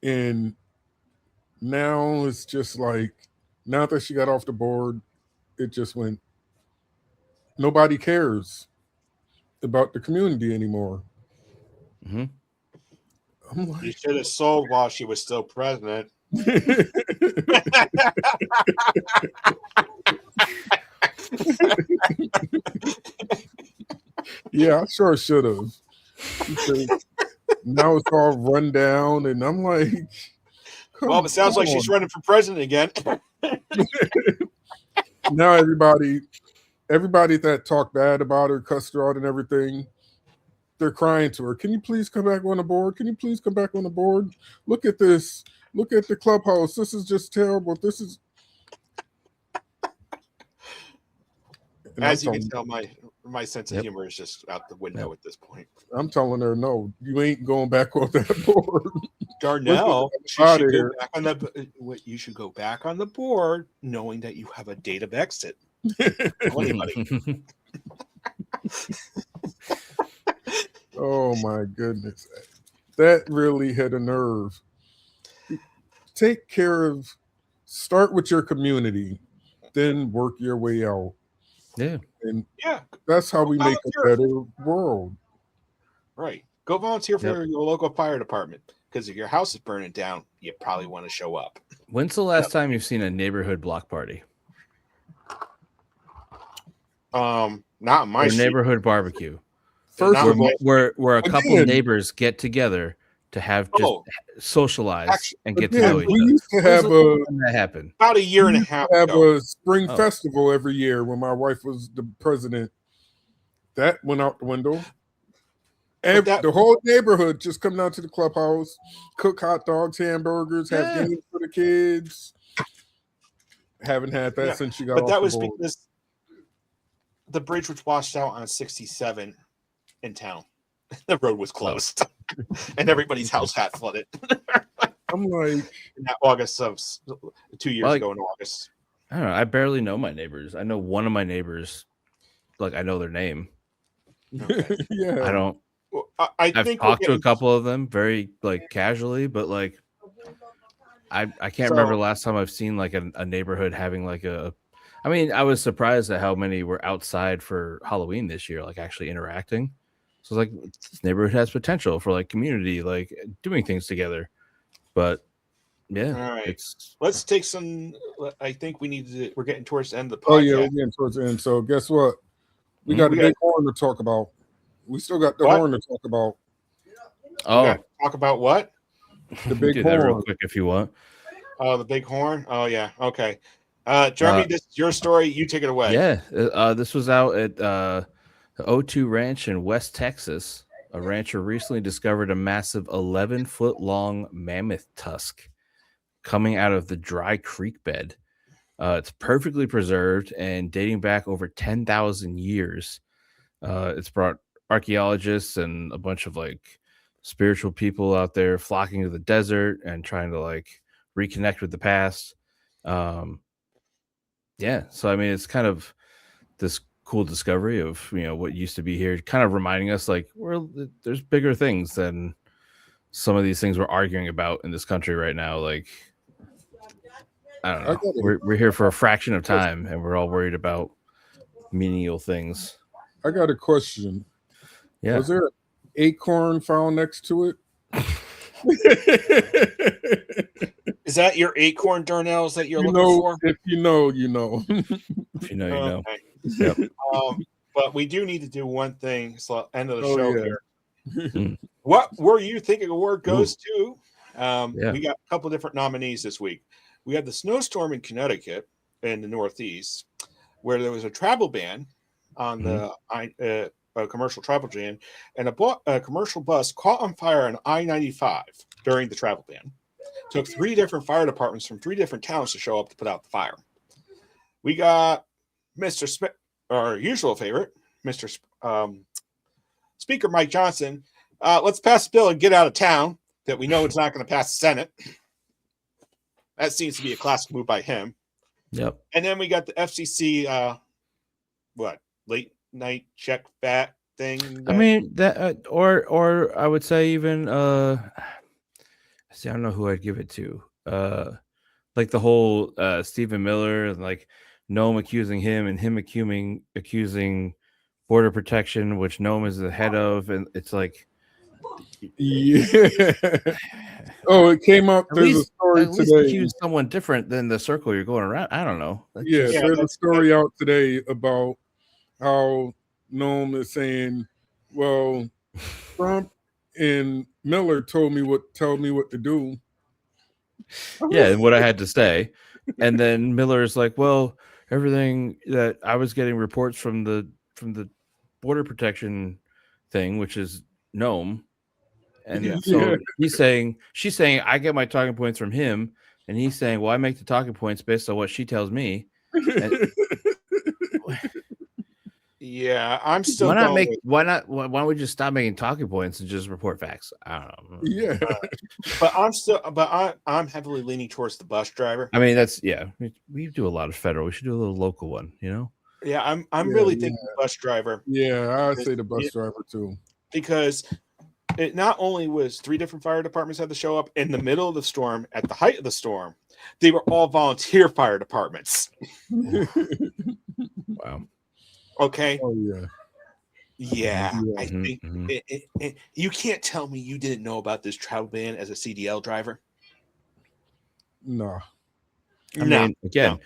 And now it's just like, now that she got off the board, it just went, nobody cares about the community anymore. Mm-hmm. You should have sold while she was still president. Yeah, I sure should have. Now it's all run down, and I'm like, well, it sounds like she's running for president again. Now everybody that talked bad about her, cussed her out and everything, they're crying to her. Can you please come back on the board? Can you please come back on the board? Look at this. Look at the clubhouse. This is just terrible. This is. As you can tell, my sense of humor is just out the window at this point. I'm telling her, no, you ain't going back on that board. Darnell, you should go back on the board knowing that you have a date of exit. Oh my goodness. That really hit a nerve. Start with your community, then work your way out. Yeah. And that's how we make a better world. Right. Go volunteer for your local fire department, because if your house is burning down, you probably want to show up. When's the last time you've seen a neighborhood block party? Not in my neighborhood barbecue. First of all, where a couple neighbors get together to have just socialize and get to know each other. We used to have that happened about a year and a half ago. Have a spring festival every year when my wife was the president. That went out the window. And the whole neighborhood just come down to the clubhouse, cook hot dogs, hamburgers, have games for the kids. Haven't had that since she got off the board. the bridge was washed out on 67 in town. The road was closed, and everybody's house got flooded. I'm like, in that August of 2 years ago in August. I don't know. I barely know my neighbors. I know one of my neighbors, like I know their name. Okay. yeah. I don't. Well, I've think talked to a couple of them very like casually, but like I can't remember the last time I've seen like a neighborhood having like a. I mean, I was surprised at how many were outside for Halloween this year, like actually interacting. So it's like this neighborhood has potential for like community, like doing things together. But yeah, all right. it's Let's take some. I think we need to. We're getting towards the end of the podcast. Oh yeah, we're getting towards the end. So guess what? We got a big horn to talk about. We still got the horn to talk about. Oh, talk about what? The big do horn. that real quick if you want. Oh, the big horn. Oh yeah. Okay. Jeremy, this is your story. You take it away. Yeah, this was out at the O2 Ranch in West Texas. A rancher recently discovered a massive 11-foot long mammoth tusk coming out of the dry creek bed. It's perfectly preserved and dating back over 10,000 years. It's brought archaeologists and a bunch of like spiritual people out there flocking to the desert and trying to like reconnect with the past. Yeah, so I mean, it's kind of this cool discovery of what used to be here, kind of reminding us like there's bigger things than some of these things we're arguing about in this country right now. Like, I don't know, we're here for a fraction of time, and we're all worried about menial things. I got a question. Yeah, was there an acorn found next to it? Is that your acorn, Darnells, that you're looking for? If you know, you know. If you know, you know. Okay. Yep. But we do need to do one thing. So end of the show yeah. here. What were you thinking award goes to? Yeah. We got a couple different nominees this week. We had the snowstorm in Connecticut in the Northeast, where there was a travel ban on the commercial travel ban, and a commercial bus caught on fire on I-95 during the travel ban. Took 3 different fire departments from 3 different towns to show up to put out the fire. We got Mr. Smith, our usual favorite, Mr. Speaker Mike Johnson. Let's pass the bill and get out of town. That we know it's not going to pass the Senate. That seems to be a classic move by him. Yep. And then we got the FCC, late night check back thing. I mean that, or I would say even see, I don't know who I'd give it to. Like the whole Stephen Miller and like Noam accusing him and him accusing border protection, which Noam is the head of, and it's like, yeah. Oh, it came up. There's a story today. Accuse someone different than the circle you're going around. I don't know. There's a story out today about how Noam is saying, well, Trump and Miller told me what to do. Yeah, and what I had to say. And then Miller's like, well, everything that I was getting reports from the border protection thing, which is Noam. And so she's saying I get my talking points from him, and he's saying, well, I make the talking points based on what she tells me. Yeah, I'm still. Why don't we just stop making talking points and just report facts? I don't know. Yeah, but I'm heavily leaning towards the bus driver. I mean, we do a lot of federal. We should do a little local one, Yeah, I'm really thinking the bus driver. Yeah, I'd say the bus driver too, because it not only was 3 different fire departments had to show up in the middle of the storm at the height of the storm, they were all volunteer fire departments. Wow. Okay. Oh yeah. Yeah, I think you can't tell me you didn't know about this travel ban as a CDL driver. No. I mean, again,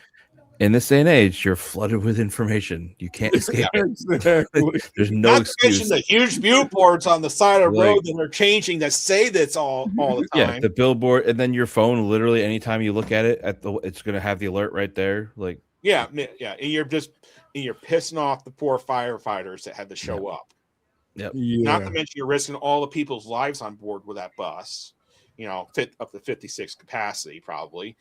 in this day and age, you're flooded with information. You can't escape it. Exactly. There's no excuse. To mention the huge billboards on the side of the road that are changing that say this all the time. Yeah, the billboard, and then your phone. Literally, anytime you look at it, it's going to have the alert right there. Like, yeah, and you're pissing off the poor firefighters that had to show up. Yep. Yeah. Not to mention you're risking all the people's lives on board with that bus. Fit up to 56 capacity, probably.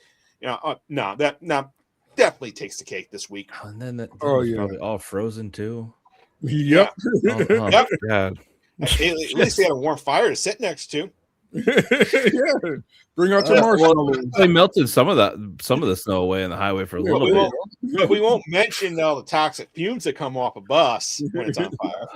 definitely takes the cake this week. And then that Oh, was yeah. probably all frozen too. Yep. Oh, Yep. God. At least they had a warm fire to sit next to. Yeah. Bring out your Well, marshmallows. they melted some of the snow away on the highway for a Yeah, little we bit. won't, but we won't mention all the toxic fumes that come off a bus when it's on fire.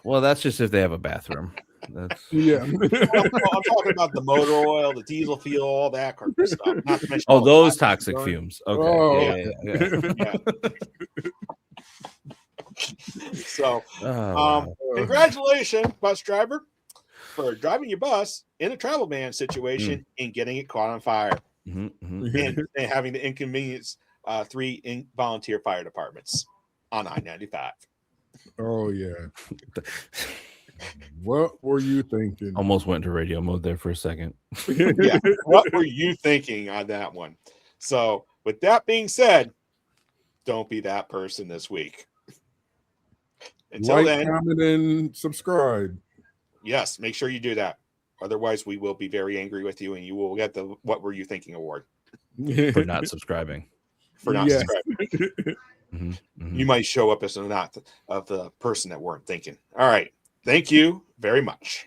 Well, that's just if they have a bathroom. That's Yeah. I'm talking about the motor oil, the diesel fuel, all that kind of stuff. Not to mention oh, all the those toxic toxic burn. fumes. Okay. Oh. Yeah. So, Oh, wow. congratulations, bus driver, for driving your bus in a travel ban situation and getting it caught on fire and having to inconvenience 3 volunteer fire departments on I-95. Oh, yeah. What were you thinking? Almost went into radio mode there for a second. Yeah. What were you thinking on that one? So, with that being said, don't be that person this week. Until then, comment, and subscribe. Yes, make sure you do that. Otherwise, we will be very angry with you, and you will get the "What Were You Thinking" award For not subscribing. Subscribing. You might show up as not of the person that weren't thinking. All right. Thank you very much.